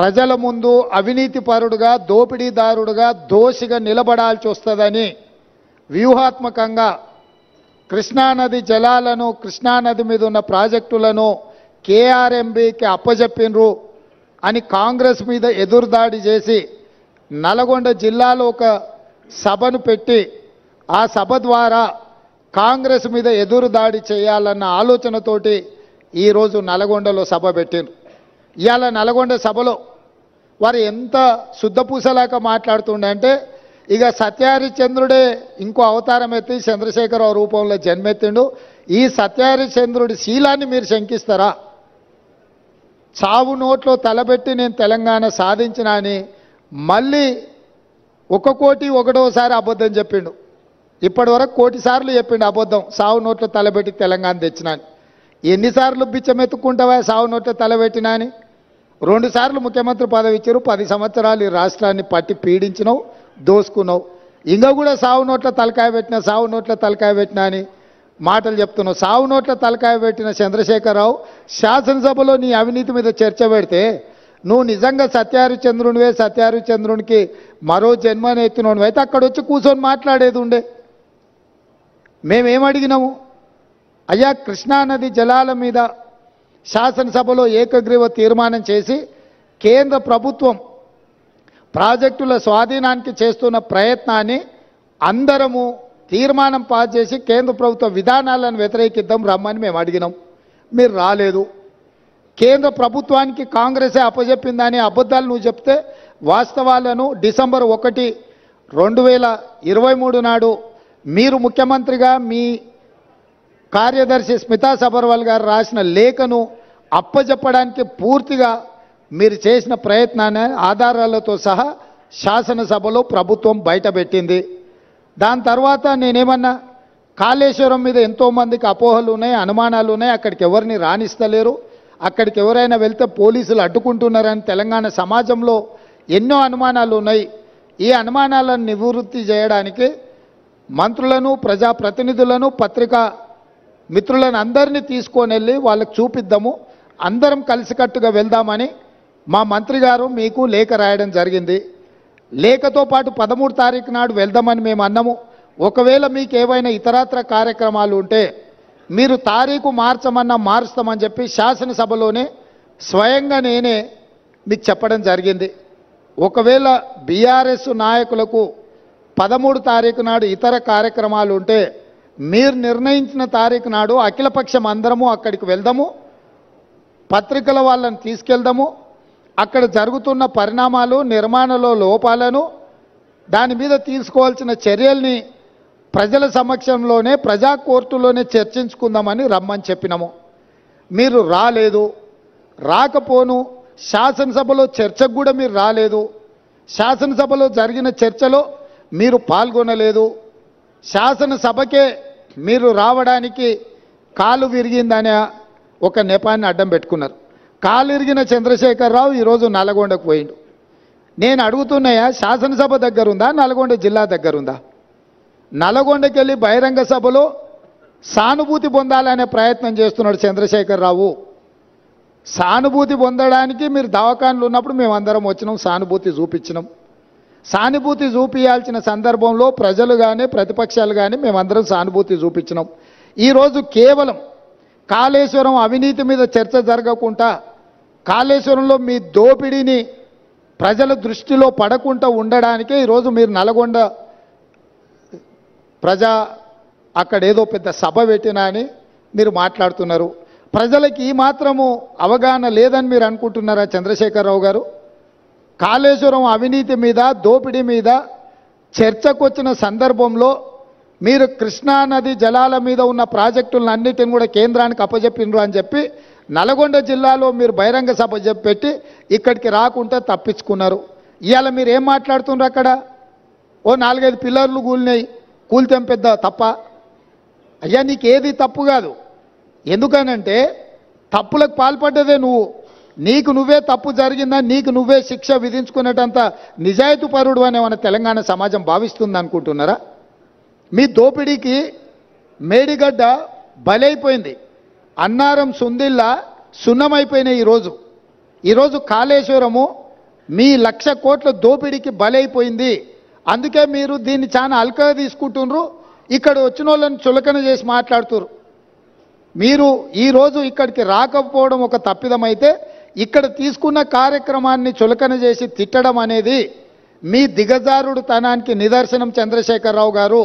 ప్రజల ముందు అవినీతిపరుడుగా దోపిడీదారుడుగా దోషిగా నిలబడాల్సి వస్తుందని వ్యూహాత్మకంగా కృష్ణానది జలాలను కృష్ణానది మీద ఉన్న ప్రాజెక్టులను కేఆర్ఎంబీకి అప్పజెప్పినరు అని కాంగ్రెస్ మీద ఎదురుదాడి చేసి నల్గొండ జిల్లాలో ఒక సభను పెట్టి ఆ సభ ద్వారా కాంగ్రెస్ మీద ఎదురుదాడి చేయాలన్న ఆలోచనతోటి ఈరోజు నల్గొండలో సభ పెట్టిండ్రు. ఇవాళ నల్గొండ సభలో వారు ఎంత శుద్ధపూసలాక మాట్లాడుతుండే అంటే ఇక సత్యహరిశ్చంద్రుడే ఇంకో అవతారం ఎత్తి చంద్రశేఖరరావు రూపంలో జన్మెత్తిండు. ఈ సత్యహరిశ్చంద్రుడి శీలాన్ని మీరు శంకిస్తారా? చావు నోట్లో తలబెట్టి నేను తెలంగాణ సాధించిన అని మళ్ళీ 1 కోటి 1వ అబద్ధం చెప్పిండు. ఇప్పటి వరకు 1 కోటి సార్లు చెప్పిండు అబద్ధం, సావు నోట్లో తలబెట్టి తెలంగాణ తెచ్చినా అని. ఎన్నిసార్లు బిచ్చమెత్తుకుంటావా సావు నోట్లో తలబెట్టినా అని? 2 సార్లు ముఖ్యమంత్రి పదవి ఇచ్చారు. 10 సంవత్సరాలు ఈ రాష్ట్రాన్ని పట్టి పీడించినావు, దోసుకున్నావు. ఇంకా కూడా సావు నోట్ల తలకాయ పెట్టినా సావు నోట్ల తలకాయ పెట్టినా అని మాటలు చెప్తున్నావు. సావు నోట్ల తలకాయ పెట్టిన చంద్రశేఖరరావు శాసనసభలో నీ అవినీతి మీద చర్చ పెడితే నువ్వు నిజంగా సత్యహరిశ్చంద్రునివే, సత్యహరిశ్చంద్రునికి మరో జన్మని ఎత్తినోనివి అయితే అక్కడ వచ్చి కూర్చొని మాట్లాడేది ఉండే. మేమేమడిగినాము? అయ్యా కృష్ణానది జలాల మీద శాసనసభలో ఏకగ్రీవ తీర్మానం చేసి కేంద్ర ప్రభుత్వం ప్రాజెక్టుల స్వాధీనానికి చేస్తున్న ప్రయత్నాన్ని అందరము తీర్మానం పాస్ చేసి కేంద్ర ప్రభుత్వ విధానాలను వ్యతిరేకిద్దాం రమ్మని మేము అడిగినాం. మీరు రాలేదు. కేంద్ర ప్రభుత్వానికి కాంగ్రెసే అప్పజెప్పిందని అబద్ధాలు నువ్వు చెప్తే వాస్తవాలను డిసెంబర్ 1, 2023 నాడు మీరు ముఖ్యమంత్రిగా మీ కార్యదర్శి స్మితా సబర్వాల్ గారు రాసిన లేఖను అప్పజెప్పడానికి పూర్తిగా మీరు చేసిన ప్రయత్నాన్ని ఆధారాలతో సహా శాసనసభలో ప్రభుత్వం బయటపెట్టింది. దాని తర్వాత నేనేమన్నా కాళేశ్వరం మీద ఎంతోమందికి అపోహలు ఉన్నాయి, అనుమానాలు ఉన్నాయి. అక్కడికి ఎవరిని రాణిస్తలేరు, అక్కడికి ఎవరైనా వెళ్తే పోలీసులు అడ్డుకుంటున్నారని తెలంగాణ సమాజంలో ఎన్నో అనుమానాలు ఉన్నాయి. ఈ అనుమానాలను నివృత్తి చేయడానికి మంత్రులను, ప్రజాప్రతినిధులను, పత్రికా మిత్రులను అందరినీ తీసుకొని వెళ్ళి వాళ్ళకి చూపిద్దాము, అందరం కలిసికట్టుగా వెళ్దామని మా మంత్రి గారు మీకు లేఖ రాయడం జరిగింది. లేఖతో పాటు 13 తారీఖు నాడు వెళ్దామని మేము అన్నాము. ఒకవేళ మీకు ఏవైనా ఇతరత్ర కార్యక్రమాలు ఉంటే మీరు తారీఖు మార్చమన్నా మారుస్తామని చెప్పి శాసనసభలోనే స్వయంగా నేనే మీకు చెప్పడం జరిగింది. ఒకవేళ బీఆర్ఎస్ నాయకులకు 13 తారీఖు నాడు ఇతర కార్యక్రమాలు ఉంటే మీరు నిర్ణయించిన తారీఖు నాడు అఖిలపక్షం అందరము అక్కడికి వెళ్దాము, పత్రికల వాళ్ళని తీసుకెళ్దాము, అక్కడ జరుగుతున్న పరిణామాలు, నిర్మాణంలో లోపాలను, దాని మీద తీసుకోవాల్సిన చర్యల్ని ప్రజల సమక్షంలోనే ప్రజా కోర్టులోనే చర్చించుకుందామని రమ్మని చెప్పినాము. మీరు రాలేదు. రాకపోను శాసనసభలో చర్చకు కూడా మీరు రాలేదు. శాసనసభలో జరిగిన చర్చలో మీరు పాల్గొనలేదు. శాసనసభకే మీరు రావడానికి కాలు విరిగిందనే ఒక నెపాన్ని అడ్డం పెట్టుకున్నారు. కాలు ఇరిగిన చంద్రశేఖరరావు ఈరోజు నల్గొండకు పోయిండు. నేను అడుగుతున్నాయా, శాసనసభ దగ్గరుందా, నల్గొండ జిల్లా దగ్గరుందా? నల్గొండకి వెళ్ళి బహిరంగ సభలో సానుభూతి పొందాలనే ప్రయత్నం చేస్తున్నాడు చంద్రశేఖరరావు. సానుభూతి పొందడానికి మీరు దవాఖానలు ఉన్నప్పుడు మేమందరం వచ్చినాం, సానుభూతి చూపించినాం. సానుభూతి చూపించాల్సిన సందర్భంలో ప్రజలు కానీ ప్రతిపక్షాలు కానీ మేమందరం సానుభూతి చూపించినాం. ఈరోజు కేవలం కాళేశ్వరం అవినీతి మీద చర్చ జరగకుండా, కాళేశ్వరంలో మీ దోపిడీని ప్రజల దృష్టిలో పడకుండా ఉండడానికే ఈరోజు మీరు నల్గొండ ప్రజా అక్కడ ఏదో పెద్ద సభ పెట్టినా అని మీరు మాట్లాడుతున్నారు. ప్రజలకి ఈ మాత్రము అవగాహన లేదని మీరు అనుకుంటున్నారా చంద్రశేఖరరావు గారు? కాళేశ్వరం అవినీతి మీద, దోపిడీ మీద చర్చకు వచ్చిన సందర్భంలో మీరు కృష్ణానది జలాల మీద ఉన్న ప్రాజెక్టులను అన్నిటిని కూడా కేంద్రానికి అప్పజెప్పినరు అని చెప్పి నల్గొండ జిల్లాలో మీరు బహిరంగ సభ పెట్టి ఇక్కడికి రాకుండా తప్పించుకున్నారు. ఇవాళ మీరు ఏం మాట్లాడుతున్నారు? అక్కడ ఓ 4-5 పిల్లర్లు కూలినాయి, కూలితే పెద్ద తప్ప? అయ్యా నీకు ఏది తప్పు కాదు. ఎందుకనంటే తప్పులకు పాల్పడ్డదే నువ్వు. నీకు నువ్వే తప్పు జరిగిందని నీకు నువ్వే శిక్ష విధించుకునేటంత నిజాయితీపరుడు అని మన తెలంగాణ సమాజం భావిస్తుంది అనుకుంటున్నారా? మీ దోపిడీకి మేడిగడ్డ బలైపోయింది. అన్నారం సుందిల్లా సున్నమైపోయినాయి. ఈరోజు కాళేశ్వరము మీ 1,00,000 కోట్ల దోపిడీకి బలైపోయింది. అందుకే మీరు దీన్ని చాలా అల్కగా తీసుకుంటున్నారు. ఇక్కడ వచ్చిన వాళ్ళని చులకన చేసి మాట్లాడుతున్నారు. మీరు ఈరోజు ఇక్కడికి రాకపోవడం ఒక తప్పిదమైతే ఇక్కడ తీసుకున్న కార్యక్రమాన్ని చులకన చేసి తిట్టడం అనేది మీ దిగజారుడు తనానికి నిదర్శనం చంద్రశేఖరరావు గారు.